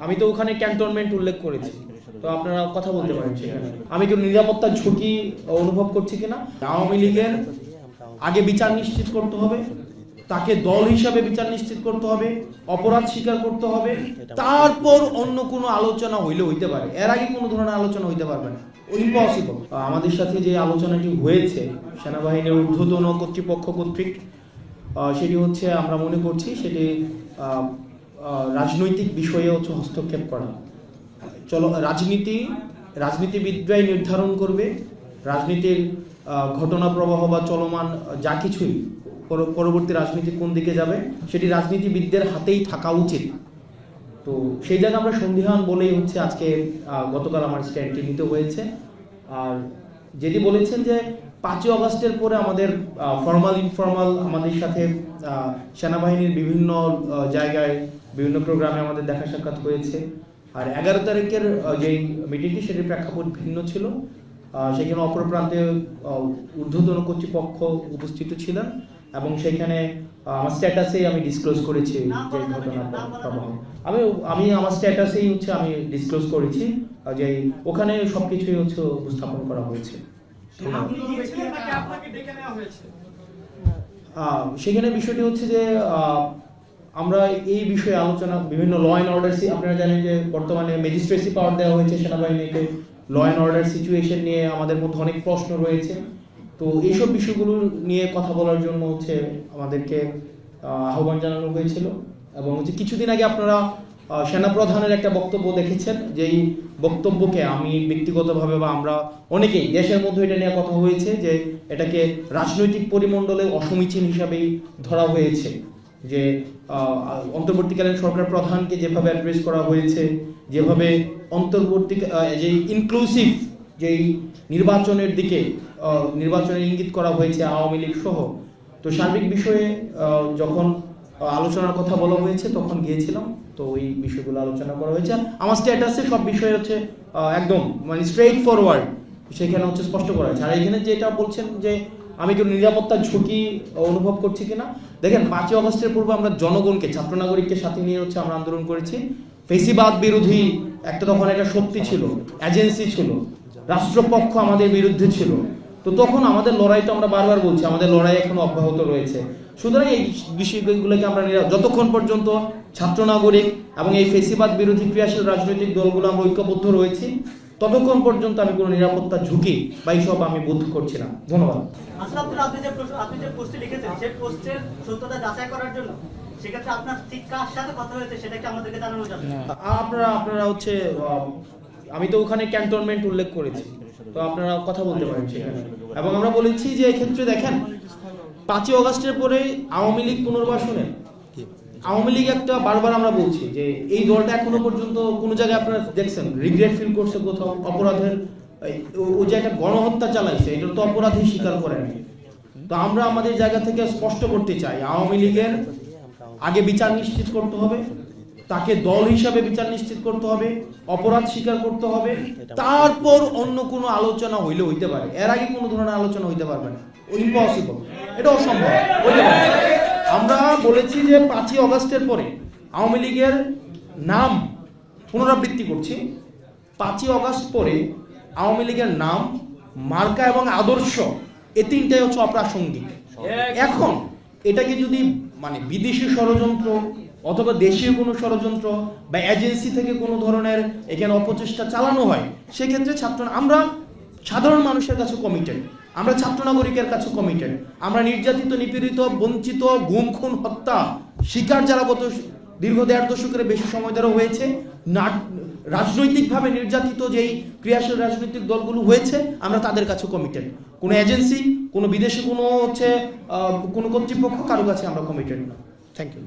আমি তো ওখানে ক্যান্টনমেন্ট উল্লেখ করেছি, তো আপনারা কথা বলতে পারেন সেখানে। আমি কি নিরাপত্তার ঝুঁকি অনুভব করছি কিনা? আওয়ামী লীগের আগে বিচার নিশ্চিত করতে হবে, তাকে দল হিসাবে বিচার নিশ্চিত করতে হবে, অপরাধ স্বীকার করতে হবে, তারপর অন্য কোনো আলোচনা হইতে পারে। এর আগে কোনো ধরনের আলোচনা হইতে পারবে না, ইম্পসিবল। আমাদের সাথে যে আলোচনাটি হয়েছে সেনাবাহিনীর ঊর্ধ্বতন কর্তৃপক্ষ কর্তৃক, সেটি হচ্ছে আমরা মনে করছি সেটি রাজনৈতিক বিষয়ে হচ্ছে হস্তক্ষেপ করা। রাজনীতিবিদরাই নির্ধারণ করবে রাজনীতির ঘটনা প্রবাহ বা চলমান যা কিছুই পরবর্তী রাজনীতি কোন দিকে যাবে সেটি রাজনীতিবিদদের হাতেই থাকা উচিত। তো সেই জায়গায় আমরা সন্দিহান বলেই হচ্ছে আজকে গতকাল আমার স্ট্যান্ডটি নিতে হয়েছে। আর যেটি বলেছেন যে 5ই অগাস্টের পরে আমাদের ফর্মাল ইনফর্মাল আমাদের সাথে সেনাবাহিনীর বিভিন্ন জায়গায় বিভিন্ন প্রোগ্রামে আমাদের দেখা সাক্ষাৎ হয়েছে। আর 11 তারিখের যেই মিটিংটি সেটির প্রেক্ষাপট ভিন্ন ছিল। সেখানে অপর প্রান্তে ঊর্ধ্বতন কর্তৃপক্ষ উপস্থিত ছিলেন এবং সেখানে আমার স্ট্যাটাসেই আমি ডিসক্লোজ করেছি যে ঘটনা প্রবাহ। আমি আমার স্ট্যাটাসেই হচ্ছে আমি ডিসক্লোজ করেছি যে ওখানে সবকিছুই হচ্ছে উপস্থাপন করা হয়েছে। সেখানে বিষয়টি হচ্ছে যে আমরা এই বিষয়ে আলোচনা বিভিন্ন ল অ্যান্ড অর্ডার, আপনারা জানেন যে বর্তমানে ম্যাজিস্ট্রেসি পাওয়ার দেওয়া হয়েছে সেনাবাহিনীকে। ল অ্যান্ড অর্ডার সিচুয়েশন নিয়ে আমাদের মধ্যে অনেক প্রশ্ন রয়েছে। তো এইসব বিষয়গুলো নিয়ে কথা বলার জন্য হচ্ছে আমাদেরকে আহ্বান জানানো হয়েছিল। এবং হচ্ছে কিছুদিন আগে আপনারা সেনাপ্রধানের একটা বক্তব্য দেখেছেন, যেই বক্তব্যকে আমি ব্যক্তিগতভাবে বা আমরা অনেকেই দেশের মধ্যে এটা নিয়ে কথা হয়েছে যে এটাকে রাজনৈতিক পরিমণ্ডলে অসমীচীন হিসাবেই ধরা হয়েছে। যে অন্তর্বর্তীকালীন সরকার প্রধানকে যেভাবে অ্যাড্রেস করা হয়েছে, যেভাবে অন্তর্বর্তী যে ইনক্লুসিভ যেই নির্বাচনের দিকে নির্বাচনের ইঙ্গিত করা হয়েছে আওয়ামী লীগ সহ, তো সার্বিক বিষয়ে যখন আলোচনার কথা বলা হয়েছে তখন গিয়েছিলাম। তো ওই বিষয়গুলো আলোচনা করা হয়েছে। আমার স্ট্যাটাসে সব বিষয় হচ্ছে একদম মানে স্ট্রেইট ফরওয়ার্ড সেখানে হচ্ছে স্পষ্ট করা হয়েছে। আর এখানে যেটা বলছেন যে আমি কি নিরাপত্তার ঝুঁকি অনুভব করছি কিনা, দেখেন 5ই অগস্টের পূর্বে আমরা জনগণকে, ছাত্র নাগরিককে সাথে নিয়ে হচ্ছে আমরা আন্দোলন করেছি। ফেসিবাদ বিরোধী একটা তখন একটা শক্তি ছিল, এজেন্সি ছিল, রাষ্ট্রপক্ষ আমাদের বিরুদ্ধে ছিল। তো তখন আমাদের লড়াই, তো আমরা বারবার বলছি আমাদের লড়াই এখনো অব্যাহত রয়েছে। সুতরাং এই বিষয়গুলোকে আমরা যতক্ষণ পর্যন্ত ছাত্র নাগরিক এবং এই ফেসিবাদ বিরোধী ক্রিয়াশীল রাজনৈতিক দলগুলো আমরা ঐক্যবদ্ধ রয়েছি ততক্ষণ পর্যন্ত আমি কোনো নিরাপত্তার ঝুঁকি বা এইসব আমি বোধ করছি না। ধন্যবাদ। আপনি যে পোস্টে লিখেছেন সেই পোস্টের সত্যতা যাচাই করার জন্য সেক্ষেত্রে আপনার ঠিক কার সাথে কথা হয়েছে সেটা কি আমাদেরকে জানানো যাবে? আপনারা হচ্ছে আমি তো ওখানে ক্যান্টনমেন্ট উল্লেখ করেছি, তো আপনারা কথা বলতে পারেন সেখানে। এবং আমরা বলেছি যে এক্ষেত্রে দেখেন 5ই অগাস্টের পরে আওয়ামী লীগ পুনর্বাসনে আওয়ামী লীগ একটা বারবার আমরা বলছি যে এই দলটা এখনো পর্যন্ত কোনো জায়গায় আপনারা দেখছেন রিগ্রেট ফিল করছে কোথাও অপরাধের, ও যে একটা গণহত্যা চালাইছে এটা তো অপরাধী স্বীকার করেনি। তো আমরা আমাদের জায়গা থেকে স্পষ্ট করতে চাই আওয়ামী লীগের আগে বিচার নিশ্চিত করতে হবে, তাকে দল হিসাবে বিচার নিশ্চিত করতে হবে, অপরাধ স্বীকার করতে হবে, তারপর অন্য কোনো আলোচনা হইতে পারে। এর আগে কোনো ধরনের আলোচনা হইতে পারবে না, ইম্পসিবল, এটা অসম্ভব। আমরা বলেছি যে 5ই অগাস্টের পরে আওয়ামী লীগের নাম, পুনরাবৃত্তি করছি, 5ই অগাস্ট পরে আওয়ামী লীগের নাম, মার্কা এবং আদর্শ এই তিনটাই হচ্ছে অপ্রাসঙ্গিক। এখন এটাকে যদি মানে বিদেশি ষড়যন্ত্র অথবা দেশীয় কোনো ষড়যন্ত্র বা এজেন্সি থেকে কোনো ধরনের এখানে অপচেষ্টা চালানো হয়, সেক্ষেত্রে আমরা সাধারণ মানুষের কাছে কমিটেড, আমরা ছাত্র নাগরিকের কাছে কমিটেড। আমরা নির্যাতিত, নিপীড়িত, বঞ্চিত, গুম খুন হত্যা শিকার যারা গত দীর্ঘ 1.5 দশকের বেশি সময় ধরে হয়েছে, রাজনৈতিকভাবে নির্যাতিত যেই ক্রিয়াশীল রাজনৈতিক দলগুলো হয়েছে, আমরা তাদের কাছে কমিটেড। কোনো এজেন্সি, কোনো বিদেশি কোনো কোনো কর্তৃপক্ষ কারো কাছে আমরা কমিটেড না। Thank you.